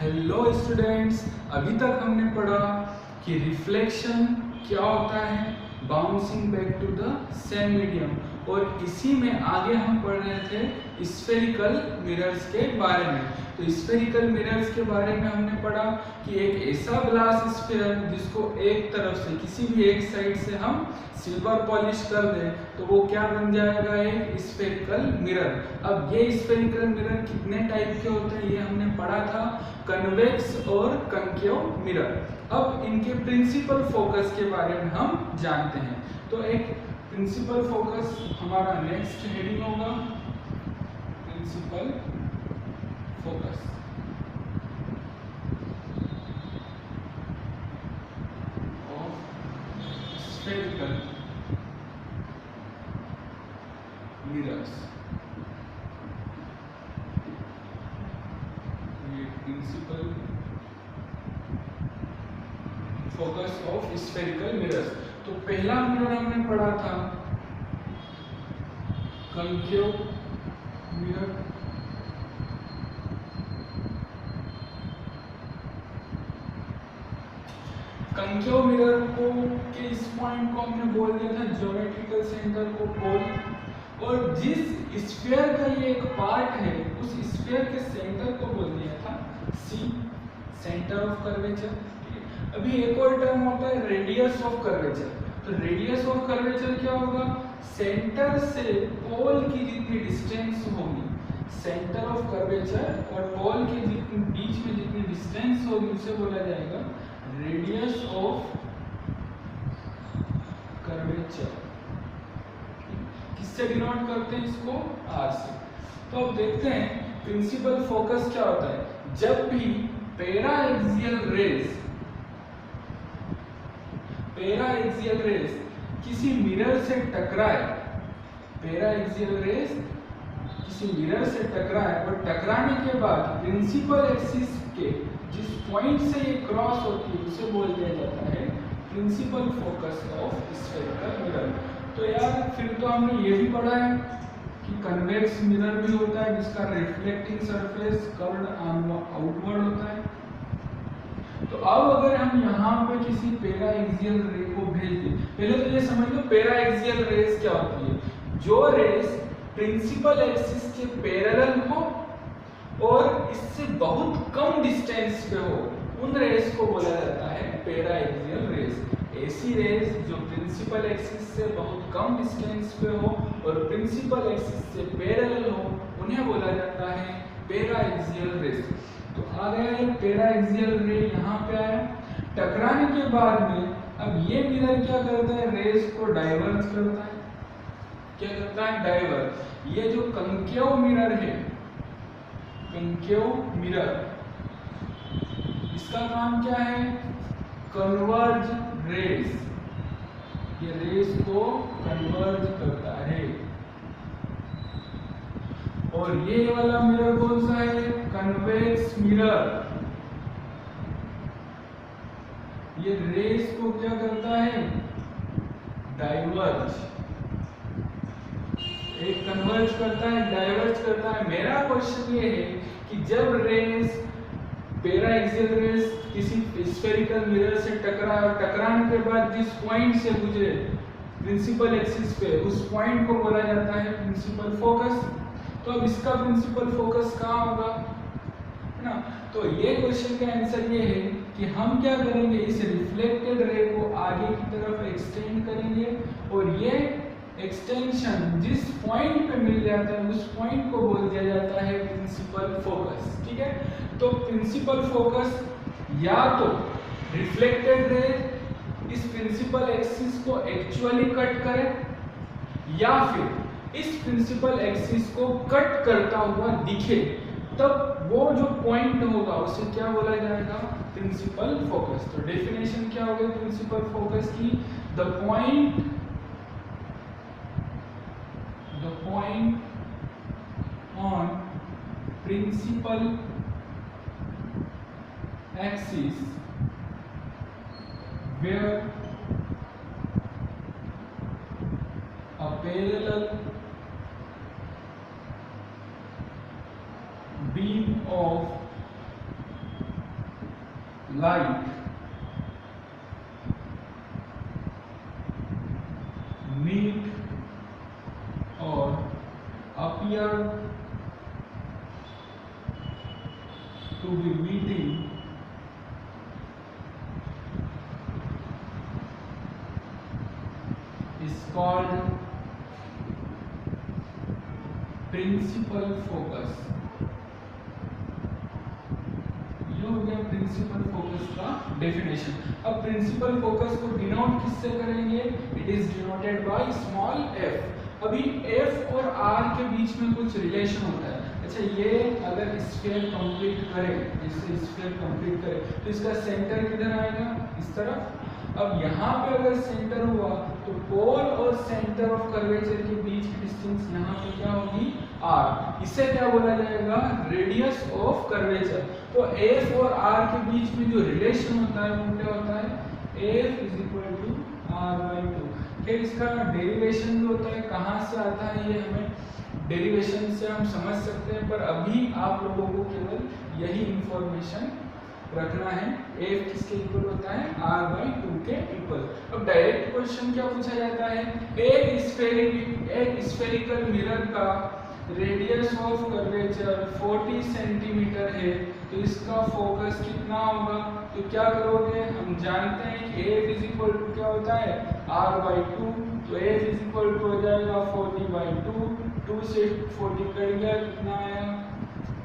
Hello students, अभी तक हमने पढ़ा कि रिफ्लेक्शन क्या होता है, bouncing back to the same medium, और इसी में आगे हम पढ़ रहे थे स्फेरिकल मिरर्स के बारे में। तो स्फेरिकल मिरर्स के बारे में हमने पढ़ा कि एक ऐसा ग्लास स्फीयर जिसको एक तरफ से किसी भी एक साइड से हम सिल्वर पॉलिश कर दें तो वो क्या बन जाएगा, एक स्फेरिकल मिरर। अब ये स्फेरिकल मिरर कितने टाइप के होते हैं ये हमने पढ़ा था, कन्वेक्स और कंकेव मिरर। अब इनके प्रिंसिपल फोकस के बारे में हम जानते हैं। तो एक प्रिंसिपल फोकस हमारा नेक्स्ट हेडिंग होगा, प्रिंसिपल फोकस। Spherical mirrors, ये principal focus of spherical mirrors. तो पहला मिरर हमने पढ़ा था कंकेव मिरर, कंकेव मिरर को के इस पॉइंट को हमने बोल दिया था ज्योमेट्रिकल सेंटर को पोल, और जिस स्फीयर का ये एक पार्ट है उस स्फीयर के सेंटर को बोल दिया था सी, सेंटर ऑफ कर्वेचर। अभी एक और टर्म होता है रेडियस ऑफ कर्वेचर। तो रेडियस ऑफ कर्वेचर क्या होगा, सेंटर से पोल की जितनी डिस्टेंस होगी, सेंटर ऑफ कर्वेचर और पोल के जितनी बीच में जितनी डिस्टेंस होगी उसे बोला जाएगा रेडियस ऑफ कर्वेचर। किससे डिनोट करते हैं इसको, आर से। तो अब देखते हैं प्रिंसिपल फोकस क्या होता है। जब भी पैरा एक्सियल रेज किसी मिरर से टकराए, पैरा एक्सियल रेज किसी मिरर से टकराए और टकराने के बाद प्रिंसिपल एक्सिस के जिस पॉइंट से ये क्रॉस होती है उसे बोल दिया जाता है principal focus of spherical mirror. तो यार फिर तो हमने ये भी पढ़ा है कि कन्वेक्स मिरर भी होता है जिसका रिफ्लेक्टिंग सरफेस कर्व्ड आउटवर्ड होता है। तो अब अगर हम यहाँ पे किसी पैरा एक्सियल रे को भेज दें, पहले तो ये समझ लो पैरा एक्सियल रेज क्या होती है। जो रेज प्रिंसिपल एक्सिस के पैरेलल हो और इससे बहुत कम डिस्टेंस पे हो, उन रेज को बोला जाता है पैरा एक्सियल रेज। ऐसी रेज जो प्रिंसिपल एक्सिस से बहुत कम डिस्टेंस पे हो और प्रिंसिपल एक्सिस से पैरेलल हो, उन्हें बोला जाता है पैरा एक्सियल रेज। तो आ गया ये पैरा एक्सियल रे, यहाँ पे आया, टकराने के बाद में अब ये मिरर क्या करता है, रेज को डाइवर्ज करता है। क्या करता है, डाइवर्ज। ये जो कंकेव मिरर है, कंकेव मिरर, इसका काम क्या है, कन्वर्ज रेज। ये रेज को कन्वर्ज करता है। और ये वाला मिरर कौन सा है, कन्वेक्स मिरर। ये रेज को क्या करता है, डाइवर्ज। एक कन्वर्ज करता है, डाइवर्ज करता है। मेरा क्वेश्चन ये है कि जब रेज पैरा एक्सियल रेज किसी स्फेरिकल मिरर से टकराने के बाद जिस पॉइंट से गुजरे प्रिंसिपल एक्सिस पे, उस पॉइंट को बोला जाता है प्रिंसिपल फोकस। तो अब इसका प्रिंसिपल फोकस कहाँ होगा, है ना। तो ये क्वेश्चन का आंसर ये है कि हम क्या करेंगे, इस रिफ्लेक्टेड रे को आगे की तरफ एक्सटेंड करेंगे और ये एक्सटेंशन जिस पॉइंट पे मिल जाता है उस पॉइंट को बोल दिया जाता है प्रिंसिपल फोकस। ठीक है, तो प्रिंसिपल फोकस या तो रिफ्लेक्टेड रे इस प्रिंसिपल एक्सिस को एक्चुअली कट करे, या फिर इस प्रिंसिपल एक्सिस को कट करता हुआ दिखे, तब वो जो पॉइंट होगा उसे क्या बोला जाएगा, प्रिंसिपल फोकस। तो डेफिनेशन क्या होगी प्रिंसिपल फोकस की, the point on principal axis where a parallel beam of light meet or appear to be meeting is called principal focus. ये हो गया प्रिंसिपल फोकस का डेफिनेशन। अब प्रिंसिपल फोकस को डिनोट किससे करेंगे? It is denoted by small f। अभी f और r के बीच में कुछ रिलेशन होता है। अच्छा, ये अगर स्फीयर कंप्लीट करे, इससे स्फीयर कंप्लीट करे तो इसका सेंटर किधर आएगा? इस तरफ। अब यहाँ पे अगर सेंटर हुआ तो पोल और सेंटर ऑफ कर्वेचर के बीच की डिस्टेंस यहाँ पे क्या होगी? r। इसे क्या बोला जाएगा? Radius of curvature. तो f और r के बीच में जो रिलेशन होता है वो क्या होता है? f = r/2। फिर इसका डेरिवेशन जो होता है कहाँ से आता है ये हमें डेरिवेशन से हम समझ सकते हैं, पर अभी आप लोगों को केवल यही इंफॉर्मेशन रखना है। f किसके इक्वल होता है? r/2 के इक्वल। अब डायरेक्ट क्वेश्चन क्या पूछा जाता है? एक स्फेरिकल मिरर का रेडियस ऑफ कर्वेचर 40 सेंटीमीटर है, तो इसका फोकस कितना होगा? तो क्या करोगे? हम जानते हैं कि f क्या होता है? r/2। तो f हो जाएगा 40/2। 2 से 40 कट गया, कितना आया?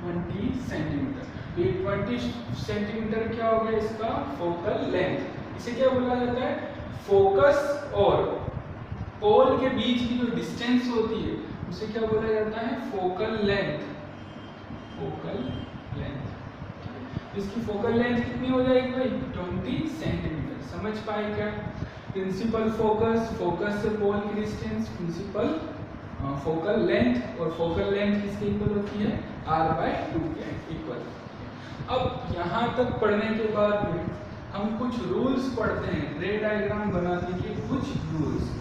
20 सेंटीमीटर। तो 20 सेंटीमीटर क्या हो गया इसका? Focal length. इसे क्या बोला जाता है? फोकस और पोल के बीच की जो डिस्टेंस होती है उसे क्या बोला जाता है? Focal length. Focal length. इसकी फोकल लेंथ कितनी हो जाएगी भाई? 20 सेंटीमीटर। समझ पाए क्या? प्रिंसिपल फोकस, फोकस से पोल की डिस्टेंस, प्रिंसिपल फोकल लेंथ, और फोकल लेंथ किसके इक्वल होती है? r/2 के इक्वल। अब यहाँ तक पढ़ने के बाद में हम कुछ रूल्स पढ़ते हैं, रे डायग्राम बनाने के कुछ रूल्स।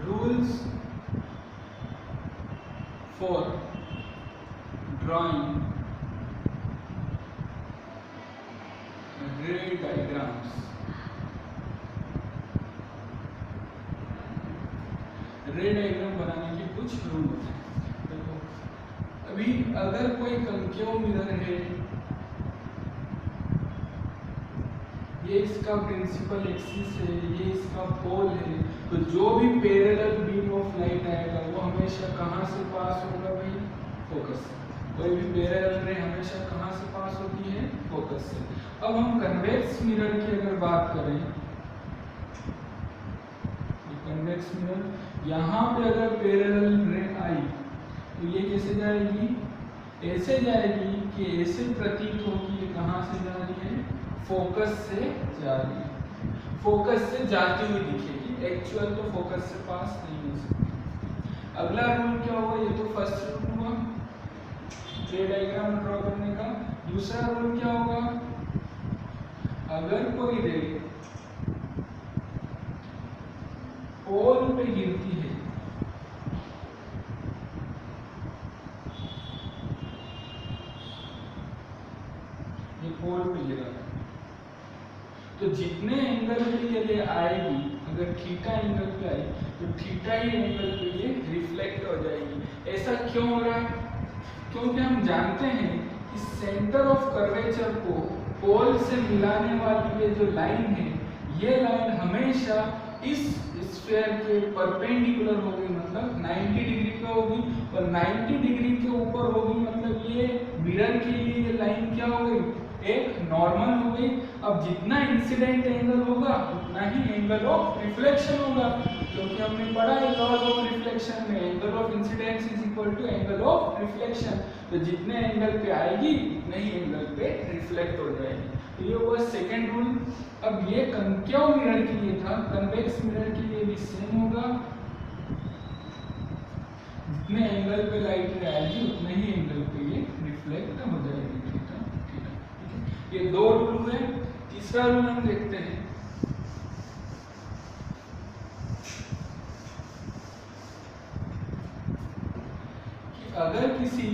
रूल्स फॉर ड्राइंग रे डायग्राम्स। रे डायग्राम बनाने के कुछ रूल होते हैं। देखो, अभी अगर कोई कंकेव मिरर है, ये इसका प्रिंसिपल एक्सिस है, ये इसका पोल है, तो जो भी पैरेलल बीम ऑफ लाइट आएगा वो हमेशा कहाँ से पास होगा भाई? फोकस से। कोई भी पैरेलल रे हमेशा कहाँ से पास होती है? फोकस से। अब हम कन्वेक्स मिरर की अगर बात करें, कन्वेक्स मिरर, यहाँ पे अगर पैरेलल रे आई तो ये कैसे जाएगी? ऐसे जाएगी कि ऐसे प्रतीत होगी ये कहाँ से जा रही है? फोकस से जा रही है। फोकस से जाती हुई दिखेगी, एक्चुअल तो फोकस से पास नहीं हो सकती। अगला रूल क्या होगा? ये तो फर्स्ट रूल हुआ रे डायग्राम ड्रॉ करने का। दूसरा रूल क्या होगा? अगर कोई रे पोल पे गिरती है, ये पोल पे गिरा, तो जितने एंगल पे ये रे आएगी, अगर थीटा एंगल पे आई तो थीटा ही एंगल पे ये रिफ्लेक्ट हो जाएगी। ऐसा क्यों हो रहा है? क्योंकि हम जानते हैं कि सेंटर ऑफ कर्वेचर को पोल से मिलाने वाली ये जो लाइन है, ये लाइन हमेशा इस स्फीयर के परपेंडिकुलर होगी, मतलब 90 डिग्री पे होगी, और 90 डिग्री के ऊपर होगी, मतलब ये मिरर के लिए ये लाइन क्या हो गई? एक नॉर्मल हो गई। अब जितना इंसिडेंट एंगल होगा उतना ही एंगल ऑफ रिफ्लेक्शन होगा, क्योंकि हमने पढ़ा है लॉज ऑफ रिफ्लेक्शन में angle of incidence is equal to angle of reflection. तो जितने एंगल पे आएगी उतने ही एंगल पे रिफ्लेक्ट हो जाएगी। तो ये हुआ सेकंड रूल। अब ये कंकेव मिरर के लिए था, कन्वेक्स मिरर के लिए भी सेम होगा। जितने एंगल पे लाइट आएगी उतने ही एंगल पे ये रिफ्लेक्ट हो जाएगी। ये दो रूल हुए। तीसरा रूल हम देखते हैं, अगर किसी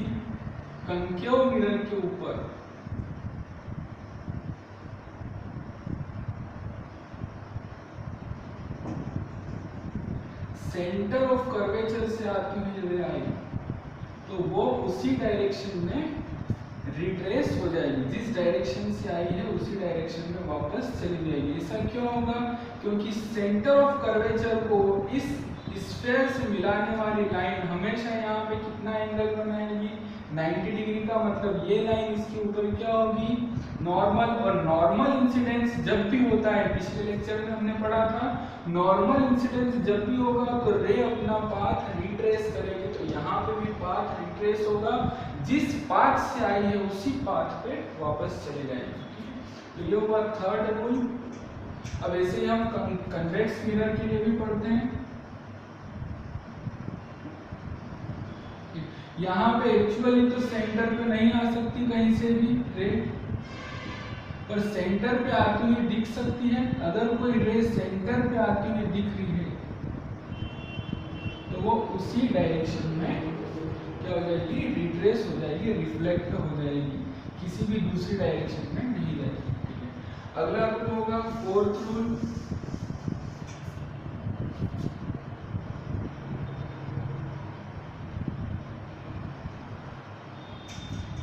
कंकेव मिरर के ऊपर सेंटर ऑफ कर्वेचर से आती हुई रे आई तो वो उसी डायरेक्शन में रिट्रेस हो जाएगी, जिस डायरेक्शन से आई है उसी डायरेक्शन में वापस चली जाएगी। ऐसा क्यों होगा? क्योंकि सेंटर ऑफ कर्वेचर को इस स्फीयर से मिलाने वाली लाइन हमेशा यहाँ पे कितना एंगल बनाएगी? 90 डिग्री का। मतलब ये लाइन इसके ऊपर क्या होगी? नॉर्मल। और नॉर्मल इंसिडेंस जब भी होता है, पिछले लेक्चर में हमने पढ़ा था, नॉर्मल इंसिडेंस जब भी होगा तो रे अपना पाथ रिट्रेस करेगी। तो यहाँ पे भी पाथ रिट्रेस होगा, जिस पाथ से आई है उसी पाथ पे वापस चले जाएगी। तो ये हुआ थर्ड रूल। अब ऐसे ही हम कन्वेक्स मिरर के लिए भी पढ़ते हैं। यहाँ पे एक्चुअली तो सेंटर पे नहीं आ सकती कहीं से भी रे, पर सेंटर पे आती हुई दिख सकती है। अगर कोई रे सेंटर पे आती हुई दिख रही है तो वो उसी डायरेक्शन में क्या हो जाएगी? रिट्रेस हो जाएगी, रिफ्लेक्ट हो जाएगी, किसी भी दूसरी डायरेक्शन में नहीं जाएगी। ठीक है, अगला रूल होगा फोर्थ रूल।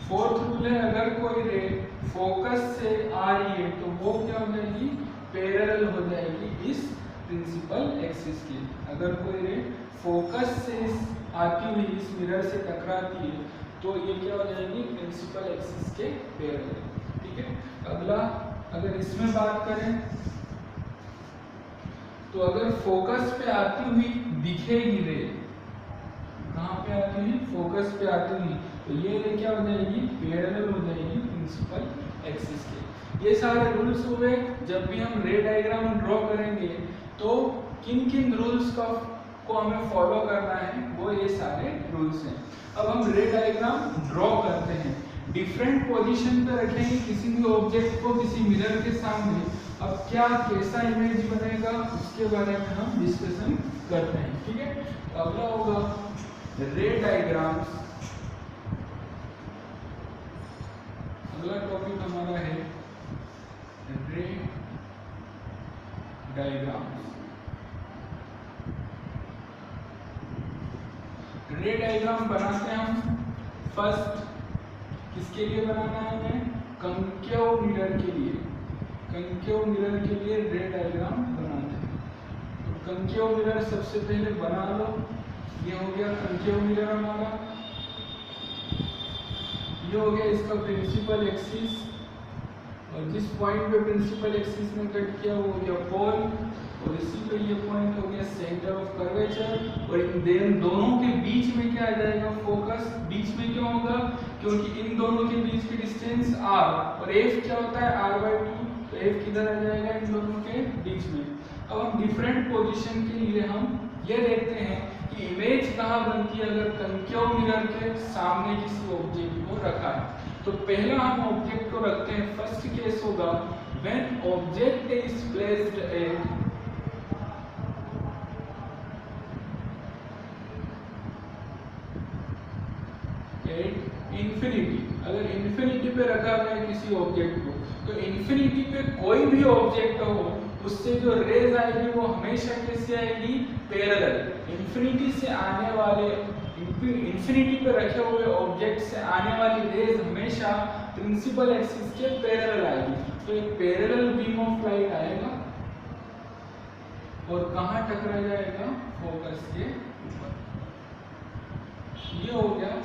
फोर्थ रूल है, अगर कोई रे फोकस से आ रही है तो वो क्या हो जाएगी? पैरेलल हो जाएगी इस प्रिंसिपल एक्सिस के। अगर कोई रे फोकस से आती हुई इस मिरर से टकराती है तो ये क्या हो जाएगी? प्रिंसिपल एक्सिस के पैरेलल। ठीक है, अगला अगर इसमें बात करें तो अगर फोकस पे आती हुई दिखेगी रे, कहाँ पे आती हुई? फोकस पे आती हुई, तो ये रे क्या हो जाएगी? पैरेलल हो जाएगी प्रिंसिपल एक्सिस के। ये सारे रूल्स हुए। जब भी हम रे डायग्राम ड्रॉ करेंगे तो किन किन रूल्स को हमें फॉलो करना है, वो ये सारे रूल्स हैं। अब हम रे डायग्राम ड्रॉ करते हैं। डिफरेंट पोजीशन पे रखेंगे किसी भी ऑब्जेक्ट को किसी मिरर के सामने। अब क्या कैसा इमेज बनेगा उसके बारे में हम डिस्कशन करते हैं। ठीक है, तो अगला होगा रे डायग्राम्स। अगला टॉपिक हमारा है रे डायग्राम्स। रे डायग्राम बनाते हैं हम फर्स्ट किसके लिए बनाना है? हमें कंकेव मिरर के लिए। कंकेव मिरर के लिए रे डायग्राम बनाते हैं। तो कंकेव मिरर सबसे पहले बना लो। ये हो गया कंकेव मिरर हमारा, ये हो गया इसका प्रिंसिपल एक्सिस, और जिस पॉइंट पे प्रिंसिपल एक्सिस में कट किया वो हो गया पोल, और इसी पे ये पॉइंट हो गया सेंटर ऑफ कर्वेचर। और इन दोनों के बीच में क्या आ जाएगा? फोकस। बीच में क्यों होगा? क्योंकि इन दोनों के बीच की डिस्टेंस r, और f क्या होता है? r/2, तो f किधर आ जाएगा? इन दोनों के बीच में। अब हम डिफरेंट पोजीशन के लिए हम ये देखते हैं कि इमेज कहाँ बनती है अगर कंकेव मिरर के सामने किसी ऑब्जेक्ट को रखा है। तो पहला हम ऑब्जेक्ट को रखते हैं, फर्स्ट केस होगा when object is placed at infinity. अगर इंफिनिटी पे रखा गया किसी ऑब्जेक्ट को, तो इंफिनिटी पे कोई भी ऑब्जेक्ट हो उससे जो रेज आएगी वो हमेशा कैसे आएगी? पैरेलल। इंफिनिटी से आने वाले, इंफिनिटी पे रखे हुए ऑब्जेक्ट से आने वाली रेज हमेशा प्रिंसिपल एक्सिस के पैरेलल आएगी। तो एक पैरेलल बीम ऑफ लाइट आएगा और कहाँ टकरा जाएगा? फोकस के ऊपर। ये हो गया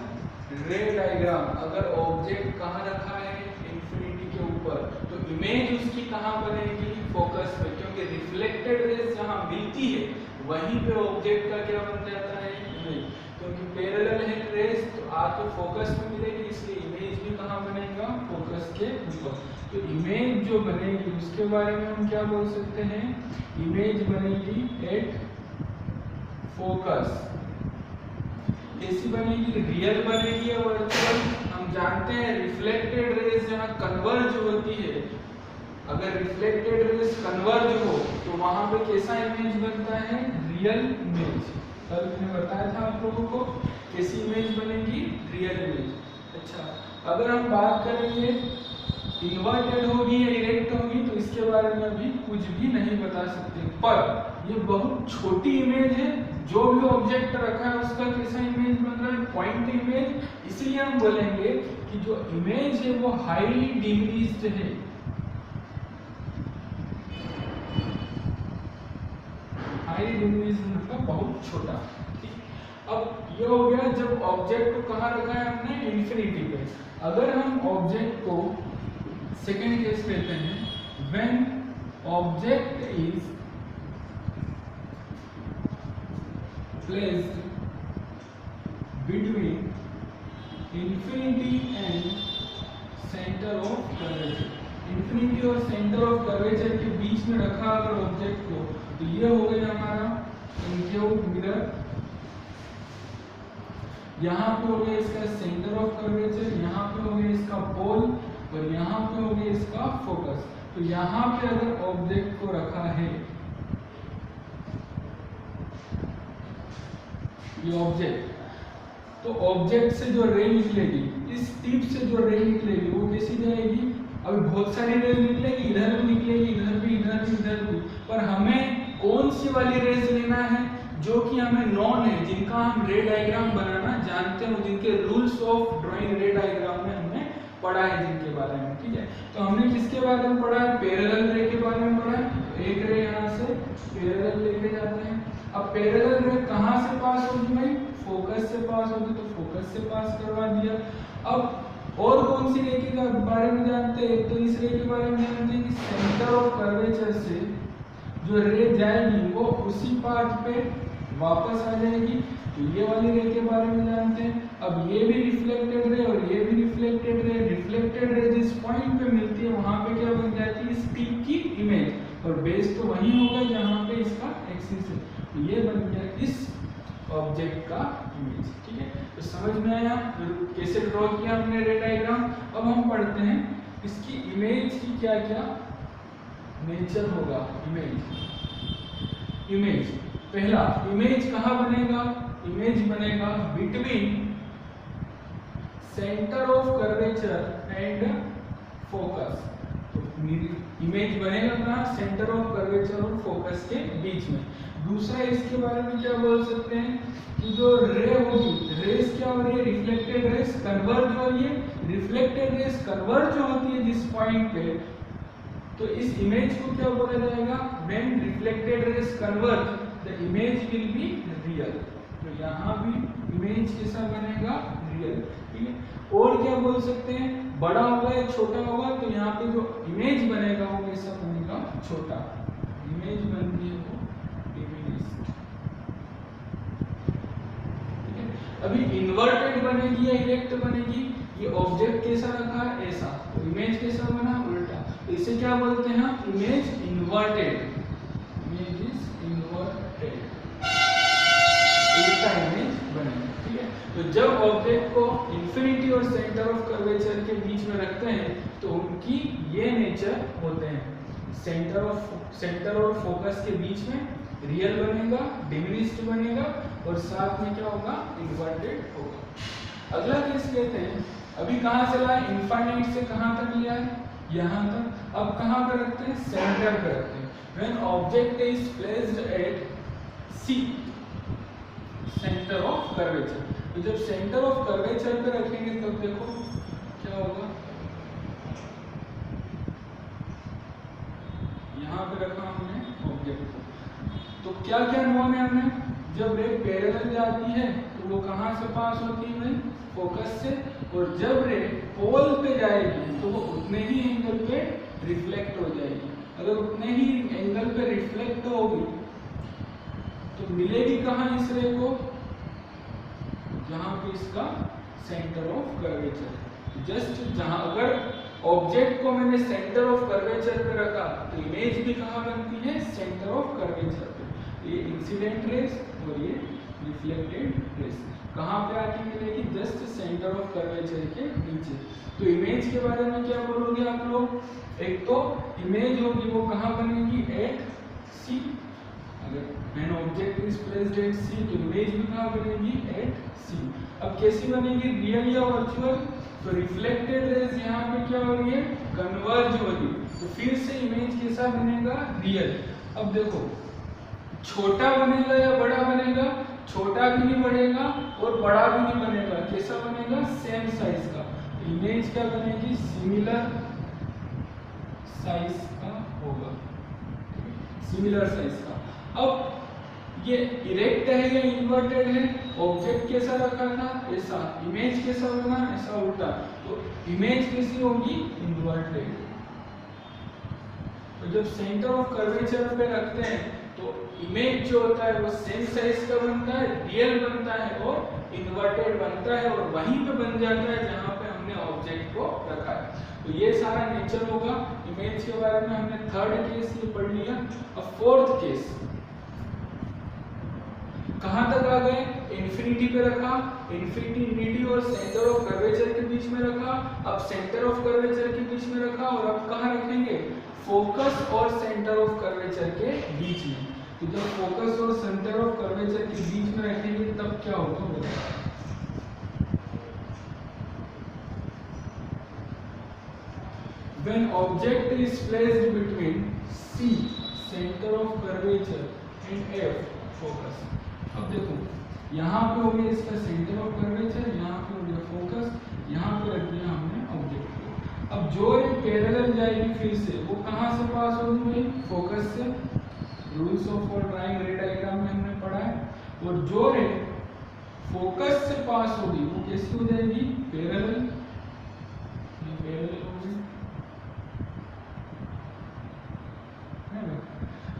रे डायग्राम। अगर ऑब्जेक्ट कहाँ रखा है? इंफिनिटी के ऊपर, तो इमेज उसकी कहाँ बनेगी? फोकस पे, क्योंकि रिफ्लेक्टेड रेज जहाँ मिलती है वहीं पे ऑब्जेक्ट का क्या बन जाता है? इमेज। क्योंकि पैरेलल है रेज तो आके फोकस में मिलेगी, इसलिए इमेज भी कहाँ बनेगा? फोकस के ऊपर। तो इमेज जो बनेगी उसके बारे में हम क्या बोल सकते हैं? इमेज बनेगी एट फोकस। कैसी बनेगी? रियल बनेगी या वर्चुअल? हम जानते हैं रिफ्लेक्टेड रेज जहाँ कन्वर्ज होती है, अगर रिफ्लेक्टेड रेज कन्वर्ज हो तो वहां पे कैसा इमेज बनता है? Real image. कल मैंने बताया था आप लोगों को कैसी इमेज बनेगी, रियल इमेज। अच्छा, अगर हम बात करेंगे इन्वर्टेड होगी या इरेक्ट होगी तो इसके बारे में अभी कुछ भी नहीं बता सकते, पर ये बहुत छोटी इमेज है। जो भी ऑब्जेक्ट रखा है उसका कैसा इमेज बन रहा है, पॉइंट इमेज। इसलिए हम बोलेंगे कि जो इमेज है वो हाईली डिमिनिश्ड है। हाईली डिमिनिश्ड मतलब बहुत छोटा। अब ये हो गया जब ऑब्जेक्ट को कहाँ रखा है हमने, इंफिनिटी पे। अगर हम ऑब्जेक्ट को सेकेंड केस लेते हैं, when object is placed between infinity and centre of curvature. Infinity और सेंटर ऑफ कर्वेचर के बीच में रखा अगर ऑब्जेक्ट को, तो ये हो गया हमारा इनक्यूब मिरर। यहाँ पे हो गया इसका सेंटर ऑफ कर्वेचर, यहाँ पे हो गया इसका पोल और यहाँ पे हो गया इसका फोकस। तो यहाँ पे अगर ऑब्जेक्ट को रखा है, ये ऑब्जेक्ट, तो ऑब्जेक्ट से जो रे निकलेगी, इस टिप से जो रे निकलेगी वो कैसी जाएगी, अभी बहुत सारी रेज निकलेगी, इधर भी निकलेगी, इधर भी, इधर भी, इधर भी, पर हमें कौन सी वाली रेज लेना है जो कि हमें नॉन है, जिनका हम रे डायग्राम बनाना जानते हैं, जिनके रूल्स ऑफ ड्राइंग रे डायग्राम में हमने पढ़ा है, जिनके बारे में। ठीक है, तो हमने किसके बारे में पढ़ा है, पैरेलल रे के बारे में पढ़ा है। एक रे यहाँ से पैरेलल लेके जाते हैं। अब पैरेलल रे कहाँ से पास होगी भाई, फोकस से पास होगी, तो फोकस से पास करवा दिया। अब और कौन सी रे के बारे में जानते हैं, तो इस रे के बारे में जानते हैं कि सेंटर ऑफ कर्वेचर से जो रे जाएगी वो उसी पाथ पे वापस आ जाएगी, तो ये वाली रे के बारे में जानते हैं। अब ये भी रिफ्लेक्टेड रे और ये भी रिफ्लेक्टेड रे। रिफ्लेक्टेड रे जिस पॉइंट पे मिलती है वहां पे क्या बन जाती है, इस टिप की इमेज, और बेस तो वही होगा जहां पे इसका एक्सिस है। तो ये बन गया इस ऑब्जेक्ट का इमेज। ठीक है, तो समझ में आया कैसे ड्रॉ किया हमने रे डायग्राम। अब हम पढ़ते हैं इसकी इमेज की क्या क्या नेचर होगा। इमेज पहला, इमेज कहाँ बनेगा, इमेज बनेगा between centre of curvature and focus. Image बनेगा कहाँ, सेंटर ऑफ कर्वेचर और फोकस के बीच में। दूसरा इसके बारे में क्या बोल सकते हैं कि जो रे होगी, रेस क्या हो रही है, रिफ्लेक्टेड रेस कन्वर्ज हो रही है। रिफ्लेक्टेड रेस कन्वर्ज होती है जिस पॉइंट पे, तो इस इमेज को क्या बोला जाएगा, when reflected rays converge the image will be real. तो यहाँ भी इमेज कैसा बनेगा, रियल। ठीक है, और क्या बोल सकते हैं, बड़ा होगा या छोटा होगा, तो यहाँ पे जो इमेज बनेगा वो कैसा बनेगा, छोटा। इमेज बनती है वो डिमिनिश्ड। ठीक है, अभी इन्वर्टेड बनेगी या इरेक्ट बनेगी, ये ऑब्जेक्ट कैसा रखा है, ऐसा, तो इमेज कैसा बना, उल्टा। तो इसे क्या बोलते हैं, image inverted. Image is inverted, उल्टा इमेज बनेगा। ठीक है, तो जब ऑब्जेक्ट को इंफिनिटी और सेंटर ऑफ कर्वेचर के बीच में रखते हैं तो उनकी ये नेचर होते हैं, सेंटर और फोकस के बीच में रियल बनेगा, डिमिनिश्ड बनेगा, और साथ में क्या होगा, इन्वर्टेड होगा। अगला केस लेते हैं, अभी कहाँ से लाए, इनफाइनाइट से कहाँ तक लिया है, यहाँ तक। अब कहाँ पे रखते हैं, सेंटर पे रखते हैं। When object is placed at C, centre of curvature, तो जब सेंटर ऑफ कर्वेचर पे रखेंगे तब देखो क्या होगा, यहाँ पे रखा हमने ऑब्जेक्ट को, तो क्या क्या नॉन है हमने, जब रे पैरेलल जाती है तो वो कहाँ से पास होती है भाई, फोकस से, और जब रे पोल पे जाएगी तो वो उतने ही एंगल पे रिफ्लेक्ट हो जाएगी। अगर उतने ही एंगल पे रिफ्लेक्ट होगी तो मिलेगी कहाँ इस रे को, जहाँ पे इसका सेंटर ऑफ कर्वेचर, जस्ट जहाँ, अगर ऑब्जेक्ट को मैंने सेंटर ऑफ कर्वेचर पे रखा तो इमेज भी कहाँ बनती है, सेंटर ऑफ कर्वेचर पे। ये इंसिडेंट रेस और ये रिफ्लेक्टेड रेस कहाँ पे आके मिलेगी, जस्ट सेंटर ऑफ कर्वेचर के नीचे। तो इमेज के बारे में क्या बोलोगे आप लोग, एक तो इमेज होगी वो कहाँ बनेगी, एट सी। अगर when object is placed at C, तो इमेज भी कहाँ बनेगी? At C. अब कैसी बनेगी? रियल या वर्चुअल? तो रिफ्लेक्टेड रेज यहाँ पे क्या हो रही है? कन्वर्ज हो रही है, तो फिर से इमेज कैसा बनेगा? रियल। अब देखो छोटा बनेगा या बड़ा बनेगा? छोटा भी नहीं बनेगा और बड़ा भी नहीं बनेगा, कैसा बनेगा? सेम साइज का। इमेज क्या बनेगी? सिमिलर साइज का होगा, सिमिलर साइज का। अब ये इरेक्ट है या इन्वर्टेड है? ऑब्जेक्ट कैसा रखा था? ऐसा। इमेज कैसा बना? ऐसा उल्टा। तो इमेज कैसी होगी? इन्वर्टेड। तो जब सेंटर ऑफ कर्वेचर पे रखते हैं तो इमेज जो होता है वो सेम साइज का बनता है, रियल बनता है और इन्वर्टेड बनता है, और वहीं पे बन जाता है जहां पे हमने ऑब्जेक्ट को रखा है। तो ये सारा नेचर होगा इमेज के बारे में। हमने थर्ड केस ये पढ़ लिया। अब फोर्थ केस कहां तक आ गए? इन्फिनिटी पे रखा, इन्फिनिटी और सेंटर ऑफ कर्वेचर के बीच में रखा। अब सेंटर ऑफ कर्वेचर के बीच में रखा, और अब कहां रखेंगे? फोकस और सेंटर ऑफ कर्वेचर के बीच में। तो जब फोकस और सेंटर ऑफ कर्वेचर के बीच में रखेंगे तब क्या होगा? When object is placed between C, center of curvature, and F, focus. अब देखो यहाँ पे हो गया इसका सेंटर ऑफ कर्वेचर, यहाँ पे हो गया फोकस, यहाँ पे रख दिया हमने ऑब्जेक्ट को। अब जो रे पैरेलल जाएगी फिर से वो कहाँ से पास होगी भाई? फोकस से। रूल्स ऑफ और ड्राइंग रे डायग्राम में हमने पढ़ा है। और जो रे फोकस से पास होगी वो कैसी हो जाएगी? पैरेलल। पैरेलल होगी।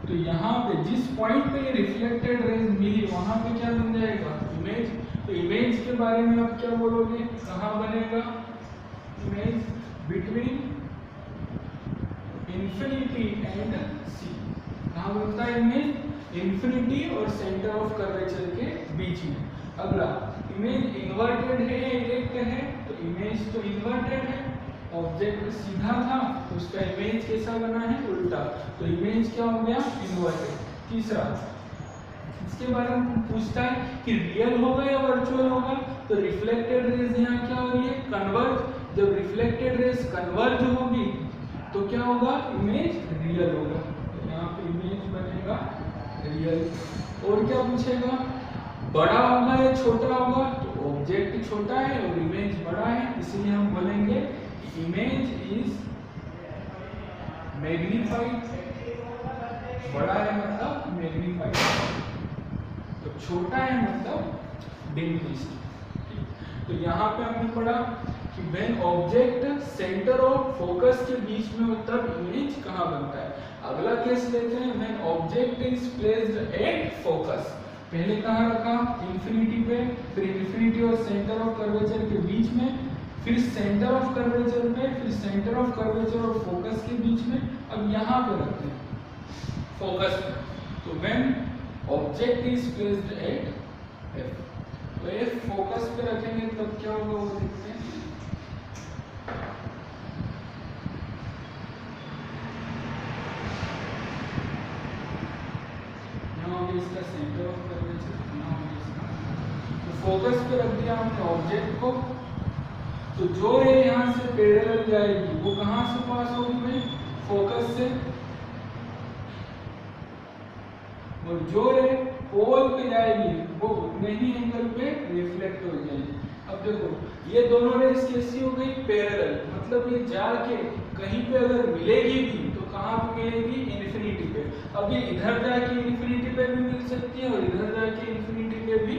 तो यहाँ पे जिस पॉइंट पे रिफ्लेक्टेड रेज मिली वहां पे क्या बन जाएगा? इमेज। तो इमेज के बारे में आप क्या बोलोगे? कहाँ बनेगा इमेज? बिटवीन इंफिनिटी एंड सी। कहाँ बनता है इमेज? इंफिनिटी और सेंटर ऑफ कर्वेचर के बीच में। अगला, इमेज इन्वर्टेड है या इरेक्ट है? तो इमेज तो इन्वर्टेड है, ऑब्जेक्ट सीधा था तो उसका इमेज कैसा बना है? उल्टा। तो इमेज क्या हो गया? इन्वर्टेड। तीसरा, इसके बारे में पूछता है कि रियल होगा या वर्चुअल होगा? तो रिफ्लेक्टेड रेज यहाँ क्या हो रही है? कन्वर्ज। जब रिफ्लेक्टेड रेज कन्वर्ज होगी तो क्या होगा? इमेज रियल होगा। तो यहाँ पे इमेज बनेगा रियल। और क्या पूछेगा? बड़ा होगा या छोटा होगा? तो ऑब्जेक्ट छोटा है और इमेज बड़ा है, इसलिए हम बोलेंगे इमेज इज मैग्नीफाइड। बड़ा है मतलब मैग्नीफाइड, तो छोटा है मतलब डिक्रीज्ड। तो यहाँ पे हमने पढ़ा कि व्हेन ऑब्जेक्ट सेंटर और फोकस के बीच में हो तब इमेज कहाँ बनता है। अगला केस लेते हैं, when object is placed at focus. पहले कहाँ रखा? इंफिनिटी पे, फिर इंफिनिटी और सेंटर ऑफ कर्वेचर के बीच में, फिर सेंटर ऑफ कर्वेचर में, फिर सेंटर ऑफ कर्वेचर और फोकस के बीच में। अब यहाँ पे रखते हैं फोकस पे। तो when object is placed eight F, तो एफ फोकस पे रखेंगे तब क्या होगा वो देखते हैं। यहाँ हो गया इसका सेंटर ऑफ कर्वेचर, यहाँ हो गया इसका। तो फोकस पे रख दिया हमने ऑब्जेक्ट को। तो जो रे यहाँ से पैरेलल जाएगी वो कहाँ से पास होगी भाई? फोकस से। और जो रे पोल पे जाएगी वो उतने ही एंगल पे रिफ्लेक्ट हो जाएगी। अब देखो ये दोनों रेस कैसी हो गई? पैरेलल। मतलब ये जाके कहीं पे अगर मिलेगी भी तो कहाँ पे मिलेगी? इन्फिनिटी पे। अब ये इधर जाके इन्फिनिटी पे भी मिल सकती है और इधर जाके इन्फिनिटी पे भी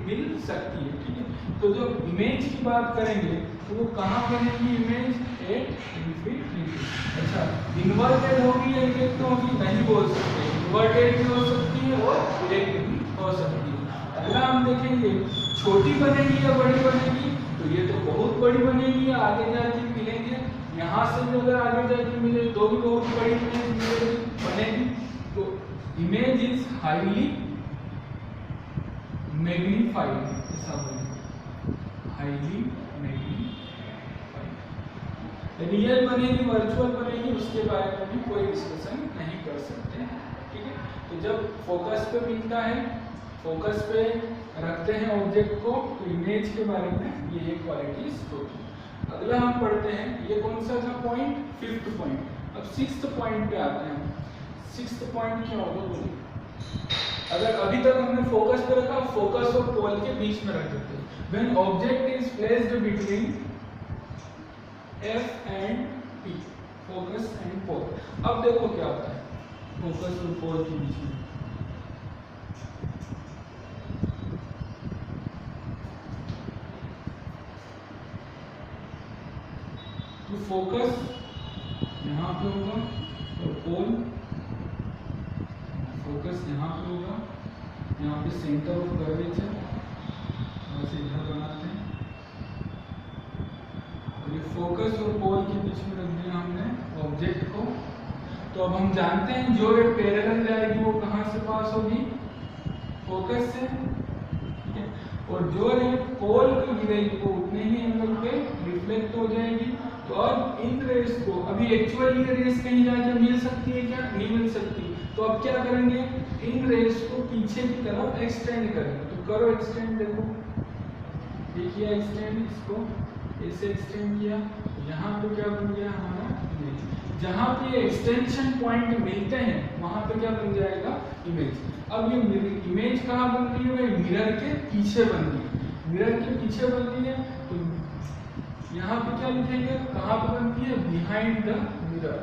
मिल सकती है, ठीक है। तो जब इमेज की बात करेंगे तो वो कहाँ बनेगी इमेज? At infinity. अच्छा, इन्वर्टेड होगी या इरेक्ट होगी? नहीं बोल सकते। इन्वर्टेड भी हो सकती है और इरेक्ट भी हो सकती है। अगला हम देखेंगे छोटी बनेगी या बड़ी बनेगी? तो ये तो बहुत बड़ी बनेगी, आगे जाके मिलेंगे। यहाँ से भी अगर आगे जाके मिले तो भी बहुत बड़ी इमेज बनेगी। तो इमेज इज हाईली मैग्नीफाइड, ऐसा बोलेंगे, हाईली मैग्नीफाइड। रियल बनेगी वर्चुअल बनेगी उसके बारे में भी कोई डिस्कशन नहीं कर सकते, ठीक है। तो जब फोकस पे मिलता है, फोकस पे रखते हैं ऑब्जेक्ट को, तो इमेज के बारे में ये क्वालिटीज होती है। अगला हम पढ़ते हैं, ये कौन सा था पॉइंट, 5th पॉइंट। अब 6th पॉइंट पे आते हैं। 6th पॉइंट क्या होगा बोलिए। अगर अभी तक हमने फोकस पे रखा, फोकस और पोल के बीच में रख देते हैं। When object is placed between F and P, focus and pole. अब देखो क्या होता है फोकस और पोल के बीच में। तो फोकस यहाँ पे होगा और पोल, फोकस यहाँ पे होगा, यहाँ पे सेंटर ऑफ कर्वेचर, यहाँ से इधर बनाते हैं, और ये फोकस और पोल के बीच में रख दिया हमने ऑब्जेक्ट को। तो अब हम जानते हैं जो रे पैरेलल जाएगी वो कहाँ से पास होगी, फोकस से, और जो रे पोल को गिरेगी वो उतने ही एंगल पे रिफ्लेक्ट हो जाएगी। तो अब इन रेस को, अभी एक्चुअल ये रेस कहीं जाके मिल सकती है क्या, नहीं मिल सकती। तो अब क्या करेंगे, इन रेस को पीछे की तरफ एक्सटेंड करेंगे। तो करो एक्सटेंड, देखो ये किया एक्सटेंड, इसको ऐसे एक्सटेंड किया, यहाँ पे क्या बन गया हमारा इमेज। जहाँ पे एक्सटेंशन पॉइंट मिलते हैं वहां पे क्या बन जाएगा, इमेज। अब ये इमेज कहाँ बन रही है, भाई मिरर के पीछे बन रही है, मिरर के पीछे बन रही है। तो यहाँ पे क्या लिखेंगे, कहाँ पे बनती है, बिहाइंड द मिरर।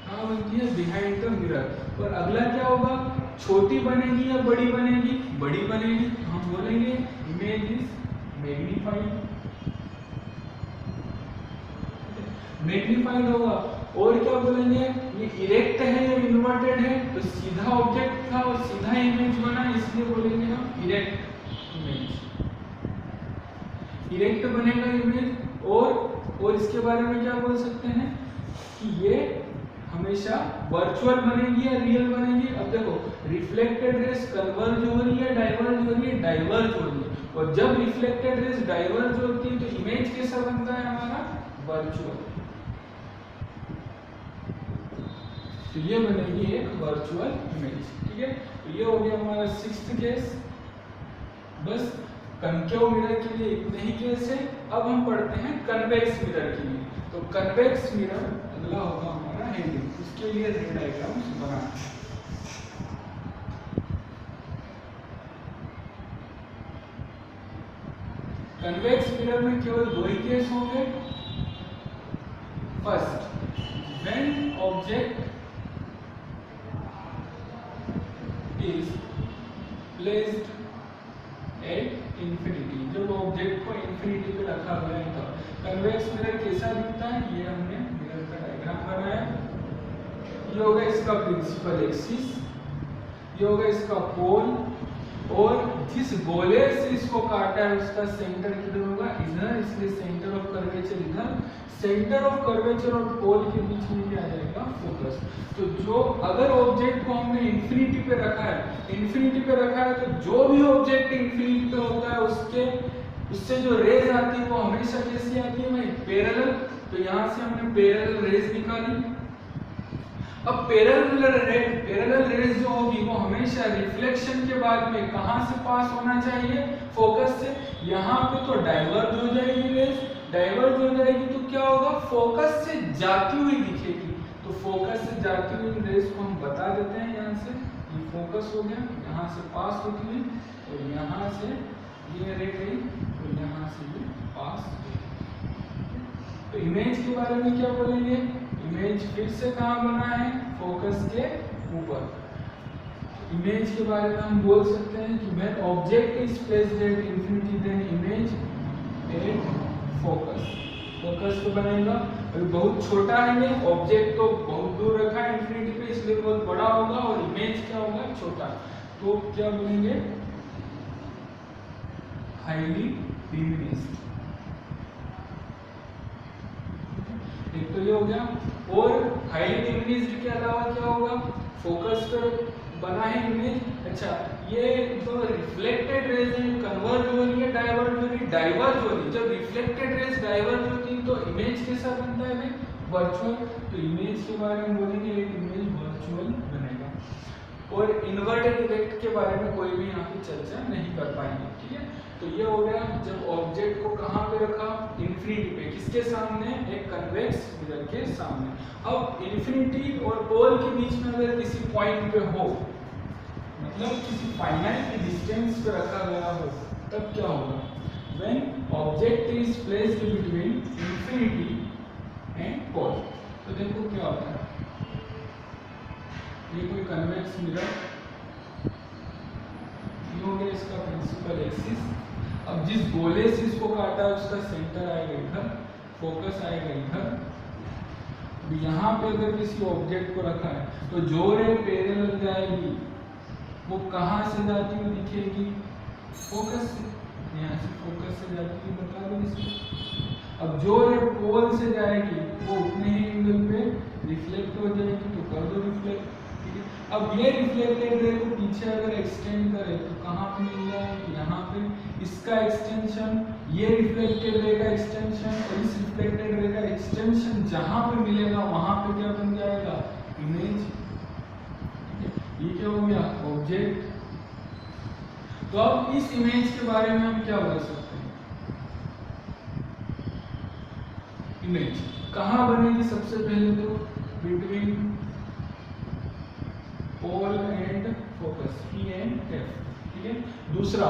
कहाँ बनती है, बिहाइंड द मिरर। और अगला क्या होगा, छोटी बनेगी या बड़ी बनेगी, बड़ी बनेगी। हम बोलेंगे इमेज इज मैग्नीफाइड, मैग्नीफाइड होगा। और क्या बोलेंगे, ये इरेक्ट है या इन्वर्टेड है, तो सीधा ऑब्जेक्ट था और सीधा इमेज बना, इसलिए बोलेंगे हम इरेक्ट इमेज, इरेक्ट बनेगा इमेज। और इसके बारे में क्या बोल सकते हैं कि ये हमेशा वर्चुअल बनेगी या रियल बनेगी। अब देखो रिफ्लेक्टेड रेस कन्वर्ज हो रही है, डाइवर्ज हो रही है, डाइवर्ज हो रही है। और जब रिफ्लेक्टेड रेस डाइवर्ज होती है तो इमेज कैसा बनता है हमारा, वर्चुअल। तो ये बनेगी एक वर्चुअल इमेज, ठीक है। तो ये हो गया हमारा 6th केस। बस कनकेव मिरर के लिए इतने ही केस है। अब हम पढ़ते हैं कन्वेक्स मिरर के लिए। तो कन्वेक्स मिरर अगला होगा हमारा हेडिंग, उसके लिए रेड डायग्राम्स बनाना है। कन्वेक्स मिरर में केवल दो ही केस होंगे। First, when object is placed at infinity, जब ऑब्जेक्ट को इंफिनिटी पे रखा गया है। तो कन्वेक्स मिरर कैसा दिखता है, ये हमने मिरर का डायग्राम बनाया। ये होगा इसका प्रिंसिपल एक्सिस, ये होगा इसका पोल, और जिस गोले से इसको काटा है उसका सेंटर किधर होगा, इधर, इसलिए सेंटर ऑफ कर्वेचर इधर। सेंटर ऑफ कर्वेचर और पोल के बीच में क्या आ जाएगा, फोकस। तो जो अगर ऑब्जेक्ट को हमने इंफिनिटी पे रखा है, इंफिनिटी पे रखा है, तो जो भी ऑब्जेक्ट इंफिनिटी पे होता है उससे जो रेज आती है वो हमेशा कैसी आती है भाई, पैरेलल। तो यहाँ से हमने पैरेलल रेज निकाली। अब पैरेलल रेज जो होगी वो हमेशा रिफ्लेक्शन के बाद में कहाँ से पास होना चाहिए, फोकस से। यहाँ पे तो डाइवर्ज हो जाएगी रेज, डाइवर्ज हो जाएगी तो क्या होगा, फोकस से जाती हुई दिखेगी। तो फोकस से जाती हुई रेज को हम बता देते हैं, यहाँ से ये फोकस हो गया, यहाँ से पास होती हुई, और यहाँ से ये रे गई, और यहाँ से ये पास हुई। तो इमेज के बारे में क्या बोलेंगे, इमेज फिर से कहाँ बना है, फोकस के ऊपर। इमेज के बारे में हम बोल सकते हैं कि when object is placed at infinity then image at focus, focus पे बनेगा। अभी बहुत छोटा है ये ऑब्जेक्ट, तो बहुत दूर रखा है इंफिनिटी पे, इसलिए बहुत बड़ा होगा, और इमेज क्या होगा, छोटा। तो क्या बोलेंगे, हाईली डिमिनिश्ड। एक तो ये हो गया। और हाईली डिमिनिश्ड के अलावा क्या होगा, फोकस पर बना है इमेज। अच्छा, ये जो रिफ्लेक्टेड रेज है कन्वर्ज हो रही है, डाइवर्ज हो रही है, डाइवर्ज हो रही है। जब रिफ्लेक्टेड रेज डाइवर्ज होती है तो इमेज कैसा बनता है भाई, वर्चुअल। तो इमेज के बारे में बोलेंगे एक इमेज वर्चुअल बनेगा। और इन्वर्टेड इरेक्ट के बारे में कोई भी यहाँ पे चर्चा नहीं कर पाएंगे, ठीक है। तो ये हो गया जब ऑब्जेक्ट को कहाँ पे रखा, इन्फिनिटी पे, किसके सामने, एक कन्वेक्स मिरर के सामने। अब इन्फिनिटी और पोल के बीच में अगर किसी पॉइंट पे हो, मतलब किसी फाइनाइट डिस्टेंस पे रखा गया हो, तब क्या होगा, when object is placed between infinity and pole। तो देखो क्या होता है, ये कोई कन्वेक्स मिरर, ये हो गया इसका प्रिंसिपल एक्सिस। अब जिस गोले से इसको काटा है उसका सेंटर आएगा इधर, फोकस आएगा इधर। यहाँ पे अगर किसी ऑब्जेक्ट को रखा है तो जो रे पैरेलल जाएगी वो कहाँ से जाती हुई दिखेगी, फोकस से, यहाँ से फोकस से जाती हुई बता दो इसमें। अब जो रे पोल से जाएगी वो उतने ही एंगल पे रिफ्लेक्ट हो जाएगी, तो कर दो रिफ्लेक्ट, ठीक है। अब ये रिफ्लेक्टेड रे को पीछे अगर एक्सटेंड करें तो कहाँ पे मिल जाएगी, यहाँ पे, इसका एक्सटेंशन, ये रिफ्लेक्टेड रे का एक्सटेंशन और इस रिफ्लेक्टेड रे का एक्सटेंशन जहाँ पे मिलेगा वहाँ पे क्या बन जाएगा, इमेज। ये क्या हो गया, ऑब्जेक्ट। तो अब इस इमेज के बारे में हम क्या बोल सकते हैं, इमेज कहाँ बनेगी, सबसे पहले तो between pole and focus, P and F, ठीक है। दूसरा,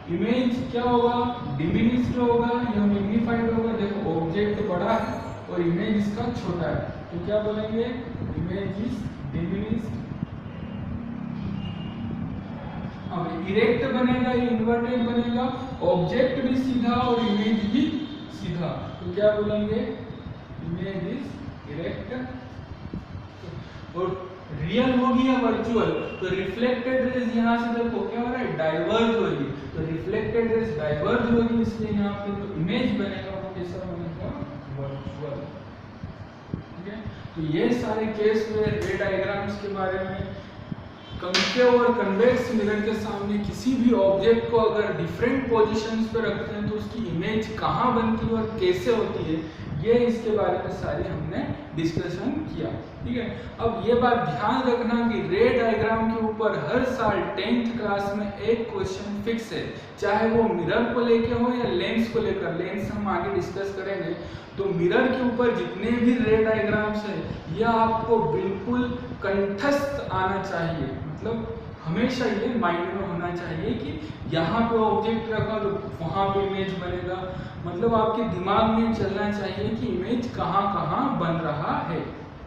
इमेज क्या होगा, डिमिनिश्ड होगा या मैग्नीफाइड होगा। देखो ऑब्जेक्ट बड़ा है और इमेज इसका छोटा है, तो क्या बोलेंगे, इमेज इज डिमिनिश्ड। अब इरेक्ट बनेगा या इन्वर्टेड बनेगा, ऑब्जेक्ट भी सीधा और इमेज भी सीधा, तो क्या बोलेंगे, इमेज इज इरेक्ट। और रियल होगी या वर्चुअल, तो रिफ्लेक्टेड रेज यहाँ से देखो क्या हो रहा है, डाइवर्ज होगी, तो रिफ्लेक्टेड रेज डाइवर्ज होगी, इसलिए यहाँ पे जो इमेज बनेगा वो कैसा बनेगा, वर्चुअल, ठीक है। तो ये सारे केस में रे डायग्राम्स के बारे में, कॉन्केव और कन्वेक्स मिरर के सामने किसी भी ऑब्जेक्ट को अगर डिफरेंट पोजीशंस पे रखते हैं तो उसकी इमेज कहाँ बनती है और कैसे होती है, ये इसके बारे में सारी हमने डिस्कशन किया, ठीक है। अब ये बात ध्यान रखना कि रे डायग्राम के ऊपर हर साल 10th क्लास में एक क्वेश्चन फिक्स है, चाहे वो मिरर को लेके हो या लेंस को लेकर। लेंस हम आगे डिस्कस करेंगे। तो मिरर के ऊपर जितने भी रे डायग्राम्स है ये आपको बिल्कुल कंठस्थ आना चाहिए, मतलब हमेशा ये माइंड में होना चाहिए कि यहाँ पे ऑब्जेक्ट रखा तो वहाँ पे इमेज बनेगा, मतलब आपके दिमाग में चलना चाहिए कि इमेज कहाँ कहाँ बन रहा है,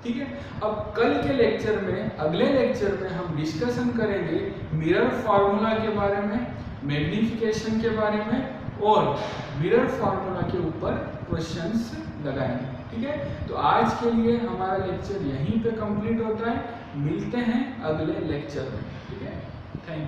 ठीक है। अब कल के लेक्चर में, अगले लेक्चर में हम डिस्कशन करेंगे मिरर फार्मूला के बारे में, मैग्नीफिकेशन के बारे में और मिरर फार्मूला के ऊपर क्वेश्चंस लगाएंगे, ठीक है। तो आज के लिए हमारा लेक्चर यहीं पे कंप्लीट होता है, मिलते हैं अगले लेक्चर में, ठीक है। Thank you.